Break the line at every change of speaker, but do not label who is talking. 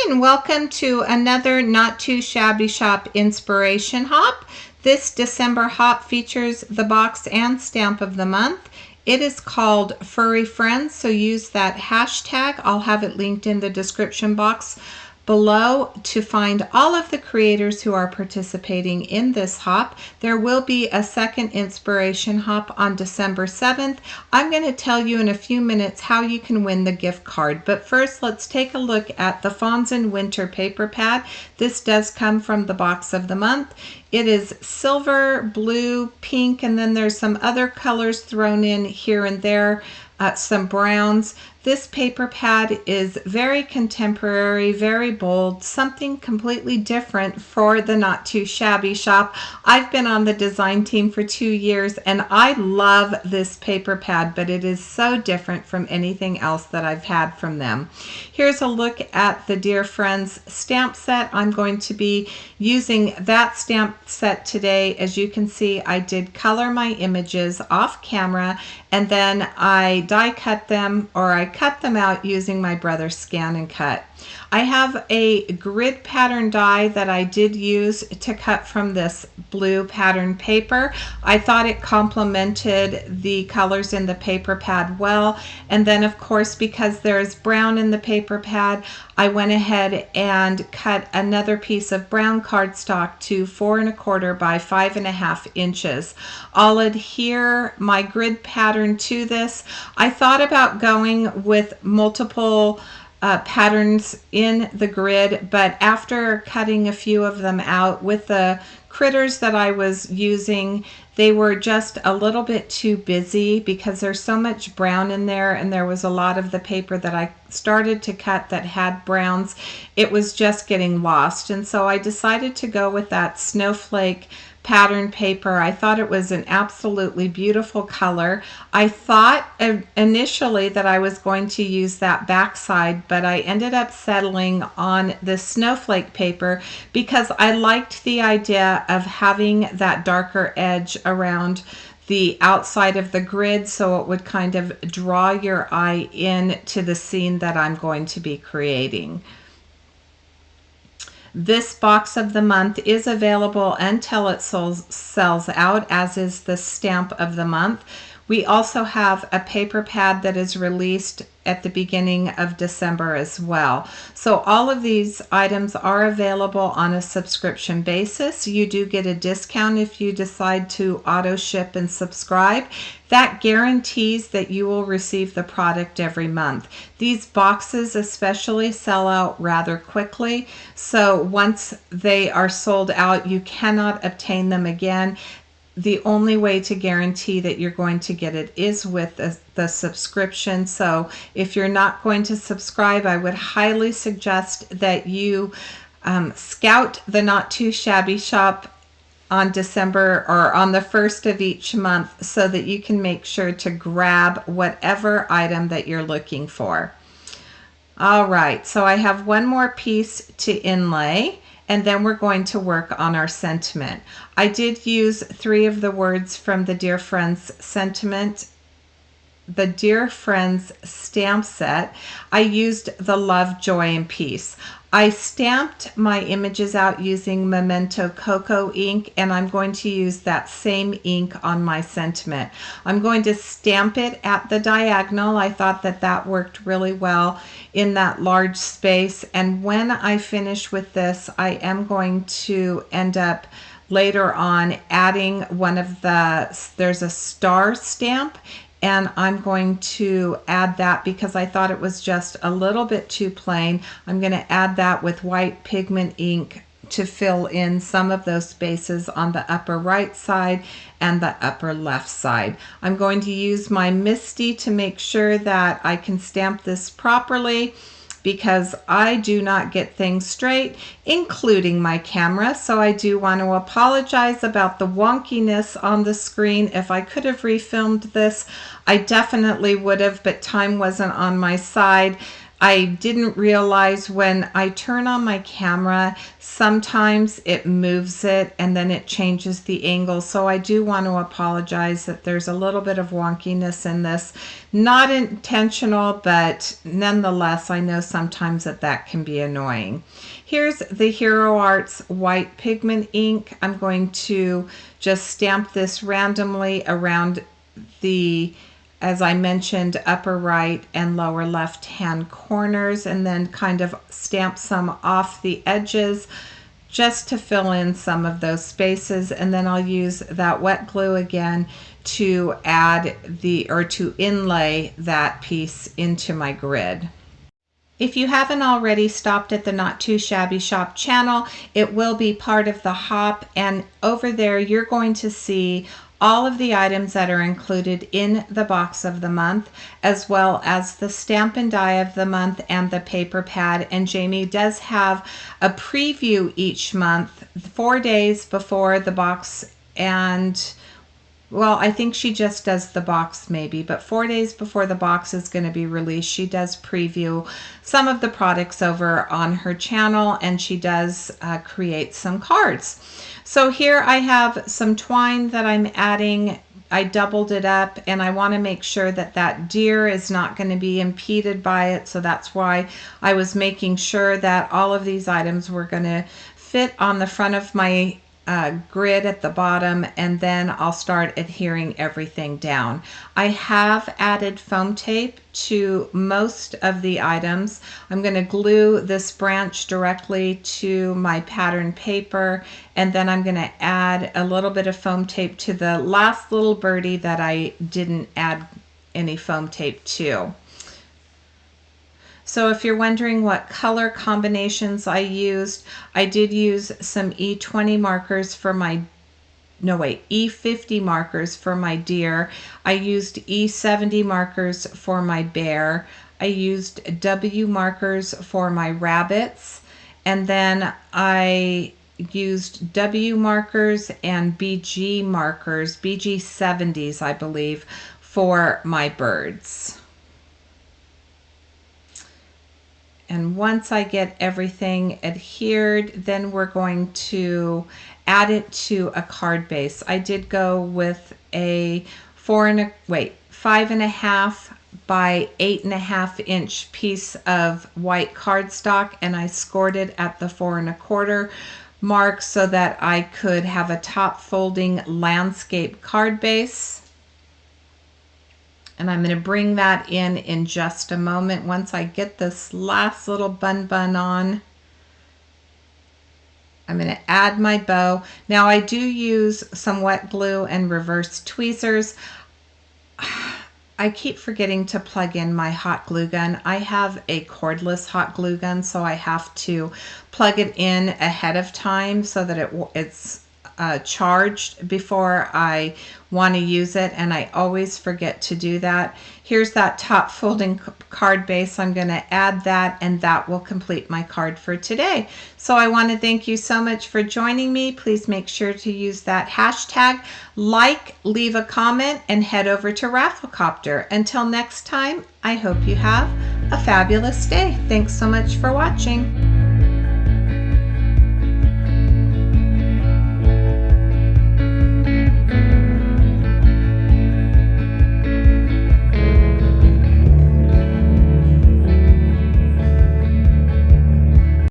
and welcome to another Not Too Shabby Shop Inspiration Hop. This December hop features the box and stamp of the month. It is called Furry Friends, so use that hashtag. I'll have it linked in the description box below to find all of the creators who are participating in this hop. There will be a second inspiration hop on December 7th. I'm going to tell you in a few minutes how you can win the gift card, but first let's take a look at the Fonzin Winter paper pad. This does come from the box of the month. It is silver, blue, pink, and then there's some other colors thrown in here and there, some browns. This paper pad is very contemporary, very bold, something completely different for the Not Too Shabby Shop. I've been on the design team for 2 years and I love this paper pad, but it is so different from anything else that I've had from them. Here's a look at the Dear Friends stamp set. I'm going to be using that stamp set today. As you can see, I did color my images off camera and then I die cut them, or I cut them out using my brother's Scan and Cut. I have a grid pattern die that I did use to cut from this blue pattern paper. I thought it complemented the colors in the paper pad well, and then of course because there's brown in the paper pad, I went ahead and cut another piece of brown cardstock to 4 1/4 by 5 1/2 inches. I'll adhere my grid pattern to this. I thought about going with multiple patterns in the grid, but after cutting a few of them out with the critters that I was using, they were just a little bit too busy because there's so much brown in there, and there was a lot of the paper that I started to cut that had browns. It was just getting lost, and so I decided to go with that snowflake pattern paper. I thought it was an absolutely beautiful color. I thought initially that I was going to use that backside, but I ended up settling on this snowflake paper because I liked the idea of having that darker edge around the outside of the grid, so it would kind of draw your eye in to the scene that I'm going to be creating. This box of the month is available until it sells out, as is the stamp of the month. We also have a paper pad that is released at the beginning of December as well. So all of these items are available on a subscription basis. You do get a discount if you decide to auto ship and subscribe. That guarantees that you will receive the product every month. These boxes especially sell out rather quickly, so once they are sold out, you cannot obtain them again. The only way to guarantee that you're going to get it is with the subscription. So if you're not going to subscribe, I would highly suggest that you scout the Not Too Shabby Shop on December or on the 1st of each month so that you can make sure to grab whatever item that you're looking for. All right, so I have one more piece to inlay, and then we're going to work on our sentiment. I did use 3 of the words from the Dear Friends sentiment, the Dear Friends stamp set. I used the love, joy, and peace. I stamped my images out using Memento Cocoa ink, and I'm going to use that same ink on my sentiment. I'm going to stamp it at the diagonal. I thought that that worked really well in that large space, and when I finish with this, I am going to end up later on adding one of there's a star stamp, and I'm going to add that because I thought it was just a little bit too plain. I'm going to add that with white pigment ink to fill in some of those spaces on the upper right side and the upper left side. I'm going to use my Misti to make sure that I can stamp this properly, because I do not get things straight, including my camera. So I do want to apologize about the wonkiness on the screen. If I could have refilmed this, I definitely would have, but time wasn't on my side. I didn't realize when I turn on my camera, sometimes it moves it and then it changes the angle. So I do want to apologize that there's a little bit of wonkiness in this. Not intentional, but nonetheless, I know sometimes that can be annoying. Here's the Hero Arts white pigment ink. I'm going to just stamp this randomly around the, as I mentioned, upper right and lower left hand corners, and then kind of stamp some off the edges just to fill in some of those spaces. And then I'll use that wet glue again to add to inlay that piece into my grid. If you haven't already stopped at the Not Too Shabby Shop channel, it will be part of the hop, and over there you're going to see all of the items that are included in the box of the month, as well as the stamp and die of the month and the paper pad. And Jamie does have a preview each month, 4 days before the box, and well, I think she just does the box maybe, but 4 days before the box is going to be released, she does preview some of the products over on her channel, and she does create some cards. So here I have some twine that I'm adding. I doubled it up, and I want to make sure that that deer is not going to be impeded by it. So that's why I was making sure that all of these items were going to fit on the front of my grid at the bottom, and then I'll start adhering everything down. I have added foam tape to most of the items. I'm going to glue this branch directly to my pattern paper, and then I'm going to add a little bit of foam tape to the last little birdie that I didn't add any foam tape to. So if you're wondering what color combinations I used, I did use some E20 markers for my, E50 markers for my deer. I used E70 markers for my bear. I used W markers for my rabbits. And then I used W markers and BG markers, BG 70s, I believe, for my birds. And once I get everything adhered, then we're going to add it to a card base. I did go with a 5.5 by 8.5 inch piece of white cardstock, and I scored it at the 4.25 mark so that I could have a top folding landscape card base. And I'm going to bring that in just a moment. Once I get this last little bun on, I'm going to add my bow. Now I do use some wet glue and reverse tweezers. I keep forgetting to plug in my hot glue gun. I have a cordless hot glue gun, so I have to plug it in ahead of time so that it's charged before I want to use it, and I always forget to do that. Here's that top folding card base. I'm going to add that, and that will complete my card for today. So I want to thank you so much for joining me. Please make sure to use that hashtag, leave a comment, and head over to Rafflecopter. Until next time, I hope you have a fabulous day. Thanks so much for watching.